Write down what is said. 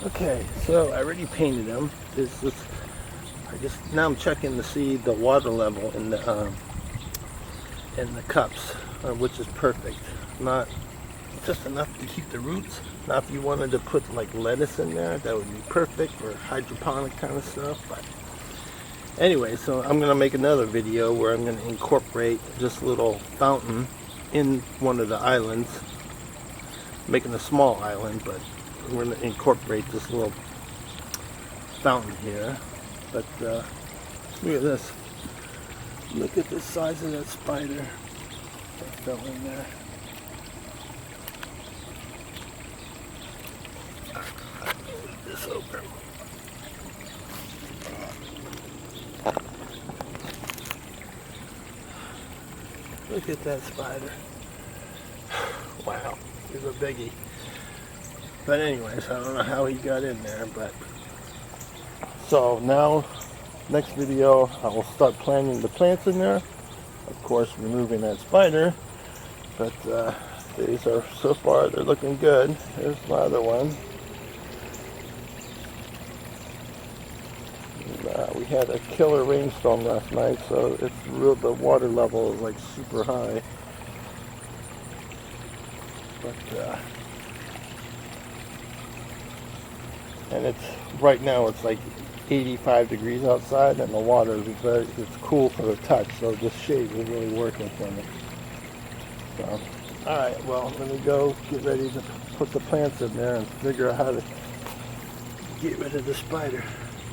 Okay, so I already painted them. Now I'm checking to see the water level in the cups, which is perfect. Not just enough to keep the roots. Now, if you wanted to put like lettuce in there, that would be perfect for hydroponic kind of stuff. But anyway, so I'm gonna make another video where I'm gonna incorporate this little fountain in one of the islands, making a small island, but we're going to incorporate this little fountain here. But look at this. Look at the size of that spider that fell in there. Move this over. Look at that spider. Wow, he's a biggie. But anyways, I don't know how he got in there, but so now next video I will start planting the plants in there, of course removing that spider. But these are, so far they're looking good. Here's my other one. And, we had a killer rainstorm last night, so it's real, the water level is like super high. But and it's right now it's like 85 degrees outside, and the water is it's cool for the touch, so this shade is really working for me. So, alright, well, I'm gonna go get ready to put the plants in there and figure out how to get rid of the spider.